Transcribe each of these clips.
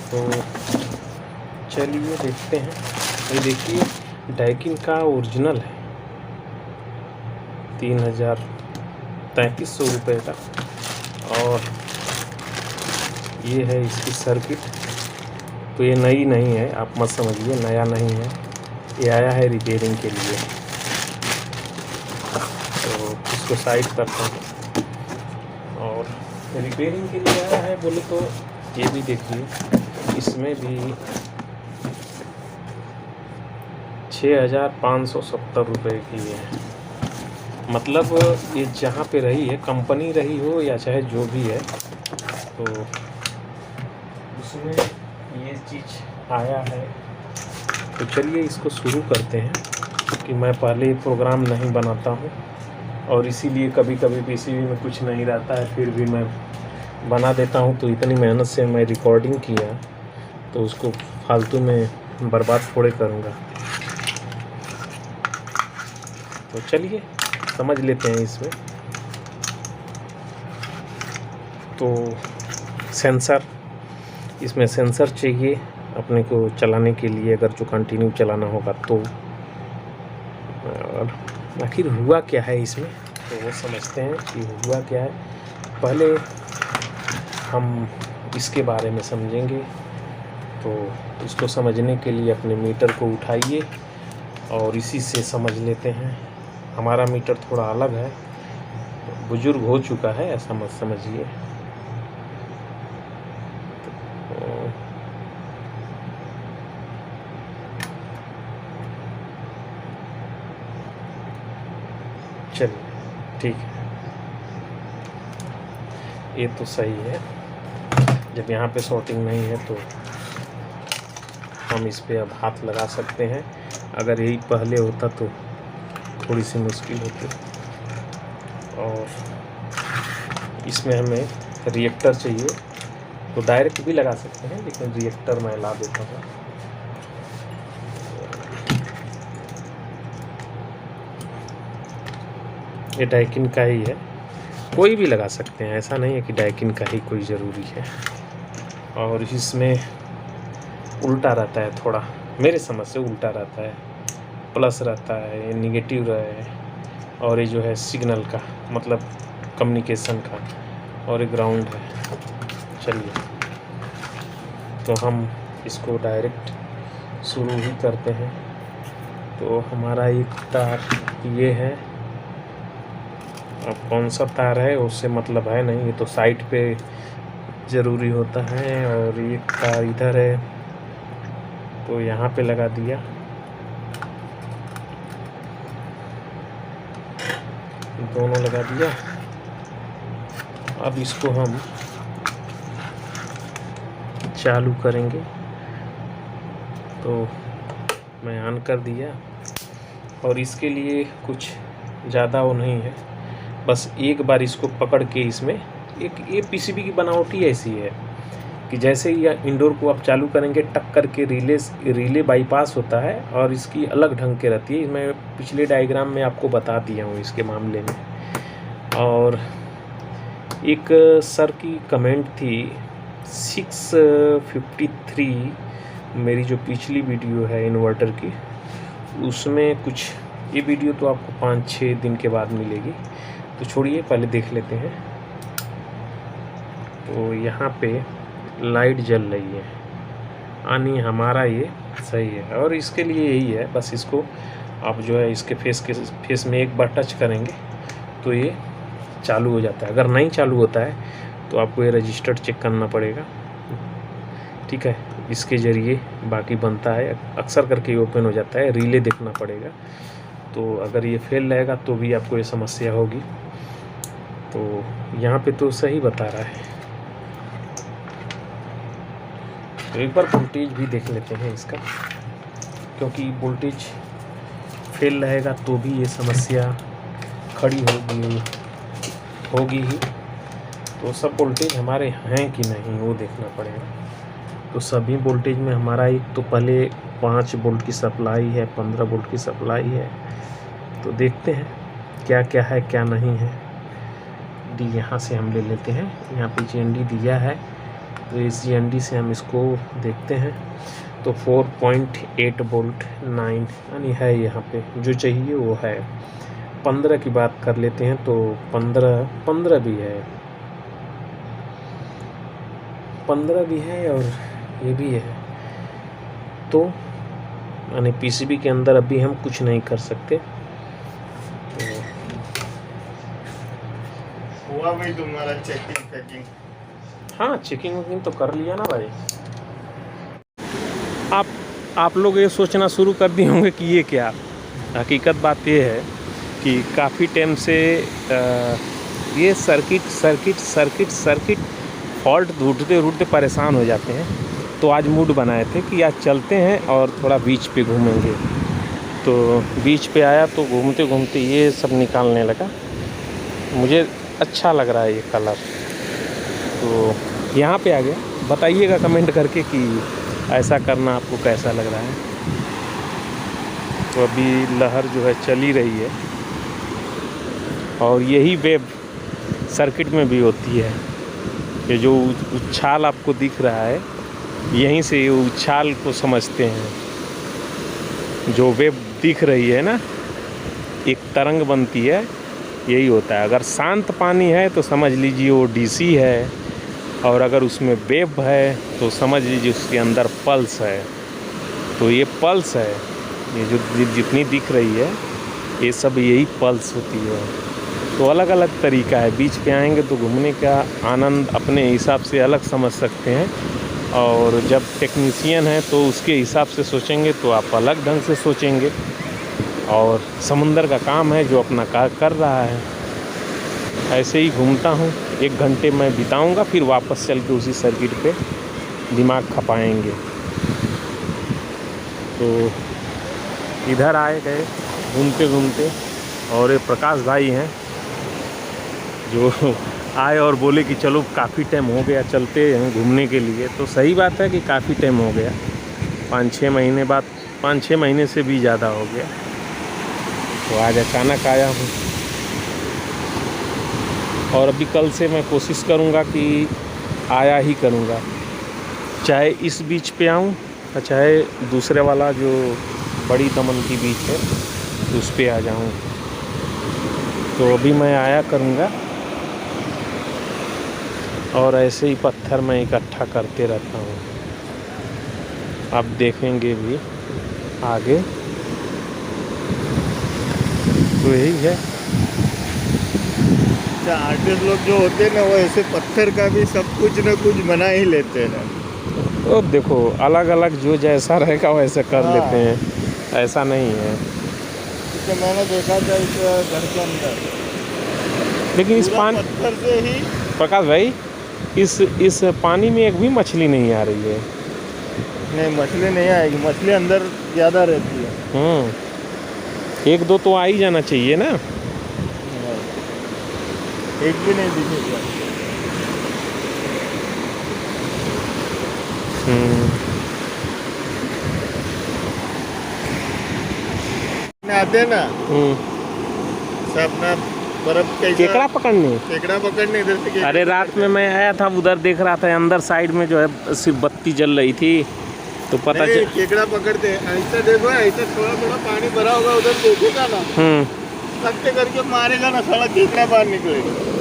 तो चलिए देखते हैं। ये देखिए डाइकिन का ओरिजिनल है, 3300 रुपये का। और ये है इसकी सर्किट। तो ये नई नहीं है, आप मत समझिए, नया नहीं है, ये आया है रिपेयरिंग के लिए। तो इसको साइड करता हूँ। और रिपेयरिंग के लिए आया है बोले तो ये भी देखिए, इसमें भी 6570 रुपये की है। मतलब ये जहाँ पे रही है, कंपनी रही हो या चाहे जो भी है, तो उसमें ये चीज़ आया है। तो चलिए इसको शुरू करते हैं, कि मैं पहले प्रोग्राम नहीं बनाता हूँ और इसीलिए कभी कभी पीसीबी में कुछ नहीं रहता है, फिर भी मैं बना देता हूँ। तो इतनी मेहनत से मैं रिकॉर्डिंग किया, तो उसको फालतू में बर्बाद थोड़े करूँगा। तो चलिए समझ लेते हैं इसमें। तो सेंसर, इसमें सेंसर चाहिए अपने को चलाने के लिए, अगर जो कंटिन्यू चलाना होगा तो। और आखिर हुआ क्या है इसमें, तो वो समझते हैं कि हुआ क्या है। पहले हम इसके बारे में समझेंगे। तो इसको समझने के लिए अपने मीटर को उठाइए और इसी से समझ लेते हैं। हमारा मीटर थोड़ा अलग है, बुजुर्ग हो चुका है, ऐसा मत समझिए। चलिए ठीक है, ये तो सही है। जब यहाँ पे शॉर्टिंग नहीं है तो हम इस पे अब हाथ लगा सकते हैं। अगर यही पहले होता तो थोड़ी सी मुश्किल होती। और इसमें हमें रिएक्टर चाहिए, तो डायरेक्ट भी लगा सकते हैं, लेकिन रिएक्टर मैं ला देता हूँ। ये डाइकिन का ही है, कोई भी लगा सकते हैं, ऐसा नहीं है कि डाइकिन का ही कोई ज़रूरी है। और इसमें उल्टा रहता है, थोड़ा मेरे समझ से उल्टा रहता है, प्लस रहता है, निगेटिव रहे। और ये जो है सिग्नल का मतलब कम्युनिकेशन का, और एक ग्राउंड है। चलिए तो हम इसको डायरेक्ट शुरू ही करते हैं। तो हमारा एक तार ये है, अब कौन सा तार है उससे मतलब है नहीं, ये तो साइट पे ज़रूरी होता है। और एक तार इधर है, तो यहाँ पे लगा दिया। दोनों लगा दिया। अब इसको हम चालू करेंगे। तो मैं ऑन कर दिया। और इसके लिए कुछ ज़्यादा वो नहीं है, बस एक बार इसको पकड़ के इसमें ये पीसीबी की बनावटी ऐसी है कि जैसे ही इंडोर को आप चालू करेंगे, टक करके रिले बाईपास होता है, और इसकी अलग ढंग के रहती है। मैं पिछले डायग्राम में आपको बता दिया हूँ इसके मामले में। और एक सर की कमेंट थी 653, मेरी जो पिछली वीडियो है इन्वर्टर की, उसमें कुछ, ये वीडियो तो आपको 5-6 दिन के बाद मिलेगी, तो छोड़िए पहले देख लेते हैं। तो यहाँ पे लाइट जल रही है, यानी हमारा ये सही है। और इसके लिए यही है, बस इसको आप जो है इसके फेस में एक बार टच करेंगे तो ये चालू हो जाता है। अगर नहीं चालू होता है तो आपको ये रजिस्टर चेक करना पड़ेगा, ठीक है। इसके ज़रिए बाकी बनता है, अक्सर करके ओपन हो जाता है, रिले देखना पड़ेगा। तो अगर ये फेल रहेगा तो भी आपको ये समस्या होगी। तो यहाँ पे तो सही बता रहा है। तो एक बार वोल्टेज भी देख लेते हैं इसका, क्योंकि वोल्टेज फेल रहेगा तो भी ये समस्या खड़ी होगी ही। तो सब वोल्टेज हमारे हैं कि नहीं वो देखना पड़ेगा। तो सभी वोल्टेज में हमारा एक तो पहले 5 वोल्ट की सप्लाई है, 15 वोल्ट की सप्लाई है। तो देखते हैं क्या क्या है क्या नहीं है। डी यहाँ से हम ले लेते हैं, यहाँ पे GND दिया है, तो इस GND से हम इसको देखते हैं। तो 4.8 वोल्ट 9 यानी है यहाँ पे जो चाहिए वो है। 15 की बात कर लेते हैं तो 15 भी है, 15 भी है और ये भी है। तो यानी PCB के अंदर अभी हम कुछ नहीं कर सकते। हुआ भाई तुम्हारा चेकिंग पैकिंग? हाँ, चेकिंग वेकिंग तो कर लिया ना भाई। आप लोग ये सोचना शुरू कर दिए होंगे कि ये क्या। हकीकत बात ये है कि काफ़ी टाइम से ये सर्किट फॉल्ट ढूंढते परेशान हो जाते हैं। तो आज मूड बनाए थे कि आज चलते हैं और थोड़ा बीच पे घूमेंगे। तो बीच पे आया तो घूमते घूमते ये सब निकालने लगा। मुझे अच्छा लग रहा है ये कलर, तो यहाँ पे आ गया। बताइएगा कमेंट करके कि ऐसा करना आपको कैसा लग रहा है। तो अभी लहर जो है चल ही रही है और यही वेव सर्किट में भी होती है। ये जो उछाल आपको दिख रहा है, यहीं से ये उछाल को समझते हैं। जो वेव दिख रही है ना, एक तरंग बनती है, यही होता है। अगर शांत पानी है तो समझ लीजिए वो DC है, और अगर उसमें वेव है तो समझ लीजिए उसके अंदर पल्स है। तो ये पल्स है, ये जो जितनी दिख रही है ये सब यही पल्स होती है। तो अलग अलग तरीका है। बीच पे आएंगे तो घूमने का आनंद अपने हिसाब से अलग समझ सकते हैं, और जब टेक्नीशियन है तो उसके हिसाब से सोचेंगे तो आप अलग ढंग से सोचेंगे। और समुंदर का काम है जो अपना कार्य कर रहा है। ऐसे ही घूमता हूँ, 1 घंटे मैं बिताऊंगा, फिर वापस चल के उसी सर्किट पे दिमाग खपाएंगे। तो इधर आए गए घूमते घूमते, और ये प्रकाश भाई हैं जो आए और बोले कि चलो काफ़ी टाइम हो गया, चलते हैं घूमने के लिए। तो सही बात है कि काफ़ी टाइम हो गया, 5-6 महीने बाद, 5-6 महीने से भी ज़्यादा हो गया। तो आज अचानक आया हूँ, और अभी कल से मैं कोशिश करूँगा कि आया ही करूँगा, चाहे इस बीच पे आऊँ और चाहे दूसरे वाला जो बड़ी दमन की बीच है उस पे आ जाऊँ। तो अभी मैं आया करूँगा, और ऐसे ही पत्थर मैं इकट्ठा करते रहता हूँ। आप देखेंगे भी आगे। तो यही है। आर्टिस्ट लोग जो होते हैं ना, वो ऐसे पत्थर का भी सब कुछ न कुछ बना ही लेते हैं। तो देखो, अलग अलग जो जैसा रहेगा वैसे कर लेते हैं, ऐसा नहीं है। तो मैंने देखा था इस घर के अंदर, लेकिन इस पानी, पत्थर से ही। प्रकाश भाई, इस पानी में एक भी मछली नहीं आ रही है। नहीं, मछली नहीं आएगी, मछली अंदर ज़्यादा रहती है। 1-2 तो आ ही जाना चाहिए ना। एक भी नहीं दिखेगा। आते ना सब अपना बर्फ केकड़ा पकड़ने इधर से। अरे रात में मैं आया था, उधर देख रहा था अंदर साइड में जो है सिर्फ बत्ती जल रही थी, तो पता चल। केकड़ा पकड़ते ऐसा देखो, ऐसा थोड़ा थोड़ा पानी भरा होगा, उधर देखोगा ना, लगते करके मारेगा ना, साला केकड़ा बाहर निकलेगा।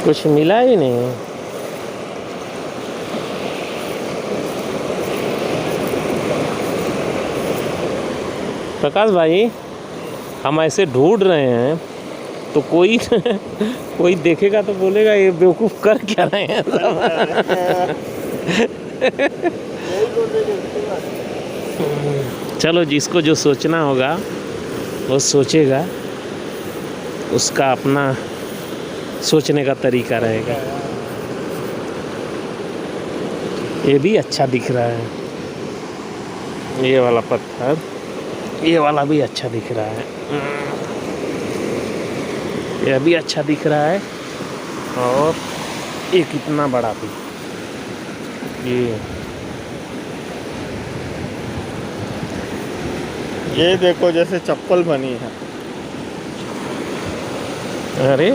कुछ मिला ही नहीं। प्रकाश भाई, हम ऐसे ढूंढ रहे हैं तो कोई कोई देखेगा तो बोलेगा ये बेवकूफ़ कर क्या रहे हैं। चलो, जिसको जो सोचना होगा वो सोचेगा, उसका अपना सोचने का तरीका रहेगा। ये भी अच्छा दिख रहा है, ये वाला पत्थर, ये वाला भी अच्छा दिख रहा है, ये भी अच्छा दिख रहा है। और ये कितना बड़ा भी, ये देखो जैसे चप्पल बनी है। अरे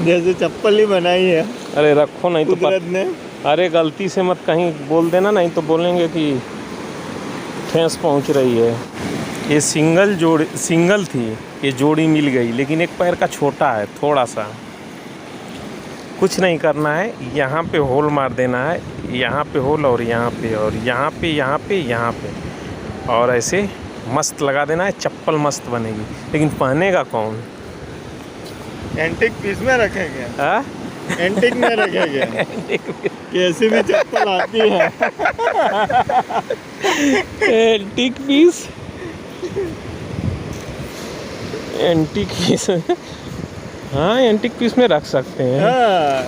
जैसे चप्पल ही बनाई है अरे रखो, नहीं तो कुदरत ने। अरे गलती से मत कहीं बोल देना, नहीं तो बोलेंगे कि ठेस पहुंच रही है। ये सिंगल थी, ये जोड़ी मिल गई, लेकिन एक पैर का छोटा है थोड़ा सा। कुछ नहीं करना है, यहाँ पे होल मार देना है, यहाँ पे होल और यहाँ पे और यहाँ पे यहाँ पे यहाँ पे, और ऐसे मस्त लगा देना है। चप्पल मस्त बनेगी, लेकिन पहनेगा कौन? एंटिक पीस में रखेंगे। हाँ एंटिक में रखेंगे। कैसी भी चप्पल आती है। Antique piece, antique piece. हाँ एंटीक पीस में रख सकते हैं। हाँ।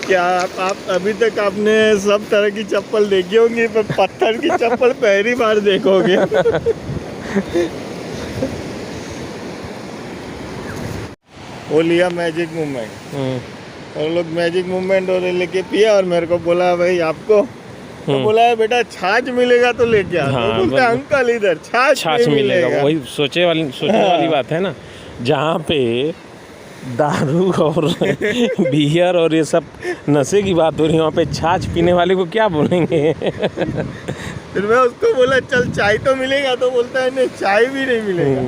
क्या आप अभी तक आपने सब तरह की चप्पल देखी होंगी, पर पत्थर की चप्पल पहली बार देखोगे। वो लिया मैजिक मूवमेंट, और लोग मैजिक मूवमेंट और लेके पिया, और मेरे को बोला भाई आपको, तो बोला है बेटा छाछ मिलेगा तो लेके आ। हाँ, तो बोलते अंकल इधर छाछ मिलेगा। वही सोचने वाली बात है ना। जहाँ पे दारू और बियर और ये सब नशे की बात हो रही है, वहाँ पे छाछ पीने वाले को क्या बोलेंगे? फिर मैं उसको बोला चल चाय तो मिलेगा, तो बोलता है नहीं चाय भी नहीं मिलेगा।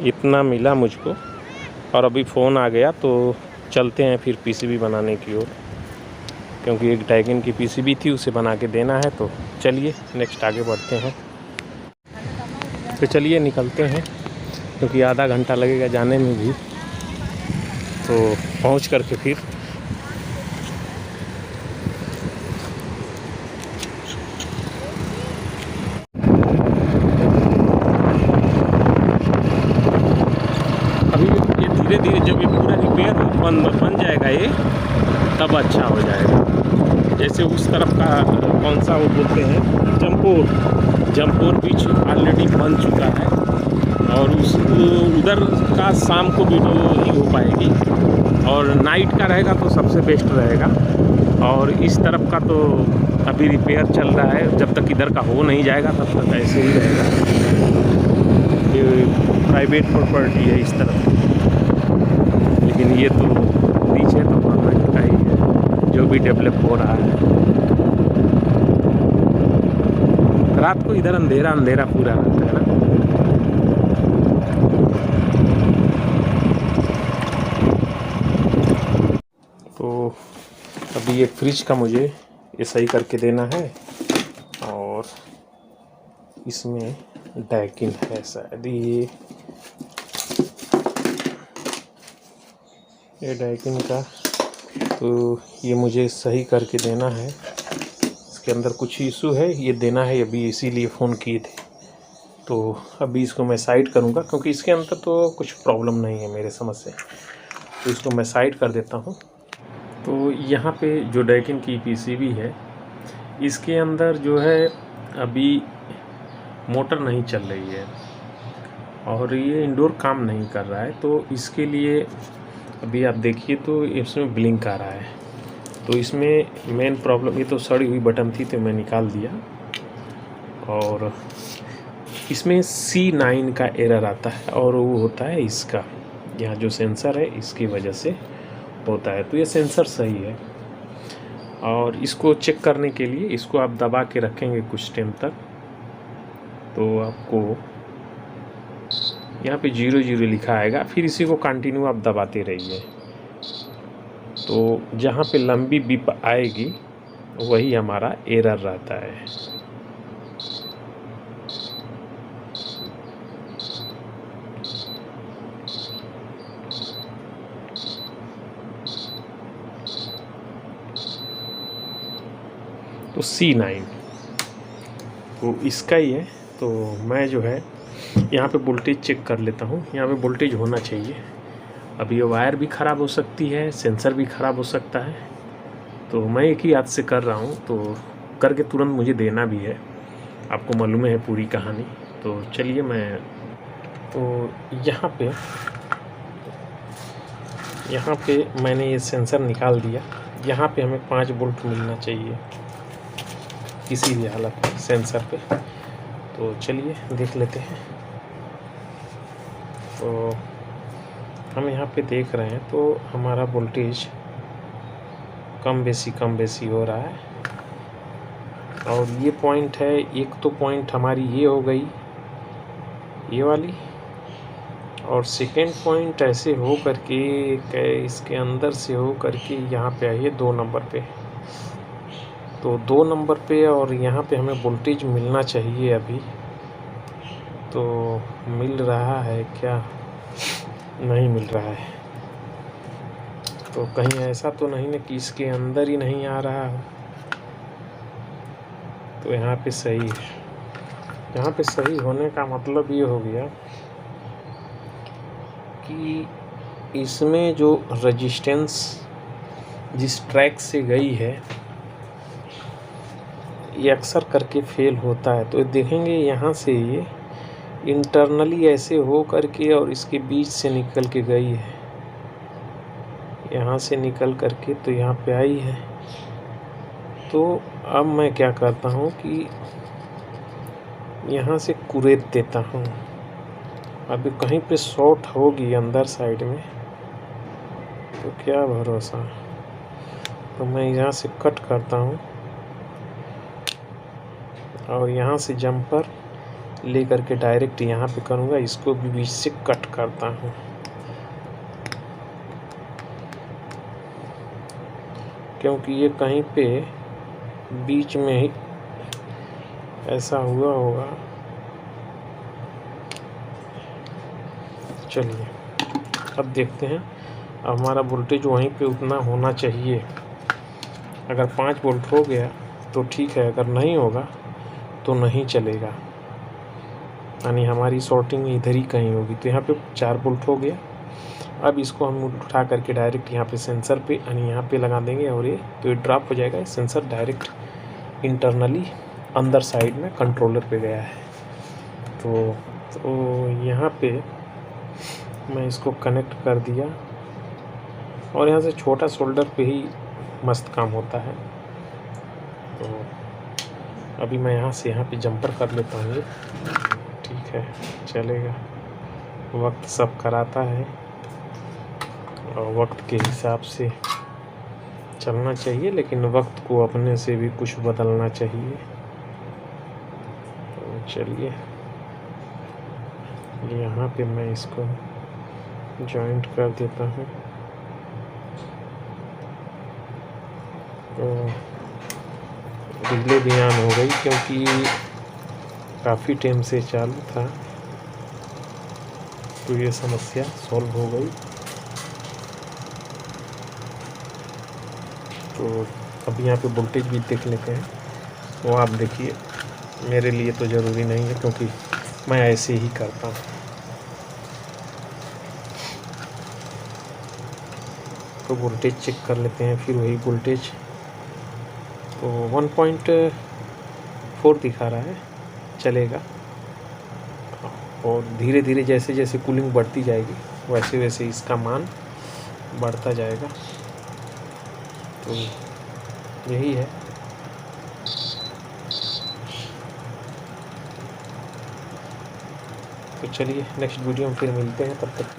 इतना मिला मुझको, और अभी फ़ोन आ गया तो चलते हैं फिर पीसीबी बनाने की ओर, क्योंकि एक डैगन की पीसीबी थी उसे बना के देना है। तो चलिए नेक्स्ट आगे बढ़ते हैं। तो चलिए निकलते हैं, क्योंकि आधा घंटा लगेगा जाने में भी, तो पहुंच करके फिर अभी ये धीरे धीरे जब ये पूरा रिपेयर बन जाएगा ये, तब अच्छा हो जाएगा। जैसे उस तरफ का कौन सा वो बोलते हैं, जमपोर बीच ऑलरेडी बन चुका है, और उस उधर का शाम को वीडियो नहीं हो पाएगी, और नाइट का रहेगा तो सबसे बेस्ट रहेगा। और इस तरफ का तो अभी रिपेयर चल रहा है, जब तक इधर का हो नहीं जाएगा तब तक ऐसे ही रहेगा। ये प्राइवेट प्रॉपर्टी है इस तरफ, लेकिन ये तो पीछे तो गवर्नमेंट का ही है, जो भी डेवलप हो रहा है। रात को इधर अंधेरा अंधेरा पूरा रहता है ना। तो अभी ये फ्रिज का मुझे ये सही करके देना है, और इसमें डैकिन है शायद ये डैकिन का, तो ये मुझे सही करके देना है। इसके अंदर कुछ इशू है, ये देना है अभी, इसीलिए फ़ोन किए थे। तो अभी इसको मैं साइड करूँगा, क्योंकि इसके अंदर तो कुछ प्रॉब्लम नहीं है मेरे समझ से, तो इसको मैं साइड कर देता हूँ। तो यहाँ पे जो डैकिन की पीसीबी है, इसके अंदर जो है अभी मोटर नहीं चल रही है, और ये इंडोर काम नहीं कर रहा है। तो इसके लिए अभी आप देखिए तो इसमें ब्लिंक आ रहा है। तो इसमें मेन प्रॉब्लम, ये तो सड़ी हुई बटन थी तो मैं निकाल दिया, और इसमें C9 का एरर आता है, और वो होता है इसका, यहाँ जो सेंसर है इसकी वजह से होता है। तो ये सेंसर सही है, और इसको चेक करने के लिए इसको आप दबा के रखेंगे कुछ टाइम तक, तो आपको यहाँ पे 00 लिखा आएगा। फिर इसी को कंटिन्यू आप दबाते रहिए, तो जहाँ पे लंबी बीप आएगी वही हमारा एरर रहता है। तो C9 तो इसका ही है। तो मैं जो है यहाँ पे वोल्टेज चेक कर लेता हूँ, यहाँ पे वोल्टेज होना चाहिए। अभी ये वायर भी ख़राब हो सकती है, सेंसर भी ख़राब हो सकता है, तो मैं एक ही हाथ से कर रहा हूँ, तो करके तुरंत मुझे देना भी है। आपको मालूम है पूरी कहानी। तो चलिए मैं, तो यहाँ पे मैंने ये सेंसर निकाल दिया। यहाँ पे हमें 5 वोल्ट मिलना चाहिए। किसी भी हालत में सेंसर पे। तो चलिए देख लेते हैं। तो हम यहाँ पे देख रहे हैं तो हमारा वोल्टेज कम बेसी हो रहा है। और ये पॉइंट है, एक तो पॉइंट हमारी ये हो गई, ये वाली, और सेकेंड पॉइंट ऐसे हो करके इसके अंदर से हो करके यहाँ पे आई है 2 नंबर पे। तो 2 नंबर पे और यहाँ पे हमें वोल्टेज मिलना चाहिए अभी। तो मिल रहा है क्या? नहीं मिल रहा है। तो कहीं ऐसा तो नहीं ना कि इसके अंदर ही नहीं आ रहा हो। तो यहाँ पे सही है। यहाँ पे सही होने का मतलब ये हो गया कि इसमें जो रेजिस्टेंस जिस ट्रैक से गई है ये अक्सर करके फेल होता है। तो देखेंगे यहाँ से ये इंटरनली ऐसे हो करके और इसके बीच से निकल के गई है, यहाँ से निकल करके तो यहाँ पे आई है। तो अब मैं क्या करता हूँ कि यहाँ से कुरेद देता हूँ। अभी कहीं पे शॉर्ट होगी अंदर साइड में तो क्या भरोसा। तो मैं यहाँ से कट करता हूँ और यहाँ से जंपर ले करके डायरेक्ट यहाँ पे करूँगा, इसको भी बीच से कट करता हूँ। क्योंकि ये कहीं पे बीच में ही ऐसा हुआ होगा। चलिए अब देखते हैं। अब हमारा वोल्टेज वहीं पे उतना होना चाहिए। अगर 5 वोल्ट हो गया तो ठीक है, अगर नहीं होगा तो नहीं चलेगा, यानी हमारी शॉर्टिंग इधर ही कहीं होगी। तो यहाँ पे 4 वोल्ट हो गया। अब इसको हम उठा करके डायरेक्ट यहाँ पे सेंसर पे यानी यहाँ पे लगा देंगे और ये तो ये ड्रॉप हो जाएगा। सेंसर डायरेक्ट इंटरनली अंदर साइड में कंट्रोलर पे गया है। तो यहाँ पे मैं इसको कनेक्ट कर दिया और यहाँ से छोटा शोल्डर पे ही मस्त काम होता है। तो अभी मैं यहाँ से यहाँ पे जंपर कर लेता हूँ। ठीक है, चलेगा। वक्त सब कराता है और वक्त के हिसाब से चलना चाहिए, लेकिन वक्त को अपने से भी कुछ बदलना चाहिए। तो चलिए यहाँ पे मैं इसको जॉइंट कर देता हूँ। तो रिले भी ऑन हो गई क्योंकि काफ़ी टाइम से चालू था। तो ये समस्या सॉल्व हो गई। तो अब यहाँ पे वोल्टेज भी देख लेते हैं। वो आप देखिए, मेरे लिए तो ज़रूरी नहीं है क्योंकि मैं ऐसे ही करता हूँ। तो वोल्टेज चेक कर लेते हैं, फिर वही वोल्टेज। तो 1.4 दिखा रहा है, चलेगा। और धीरे धीरे जैसे जैसे कूलिंग बढ़ती जाएगी वैसे वैसे इसका मान बढ़ता जाएगा। तो यही है। तो चलिए नेक्स्ट वीडियो में फिर मिलते हैं, तब तक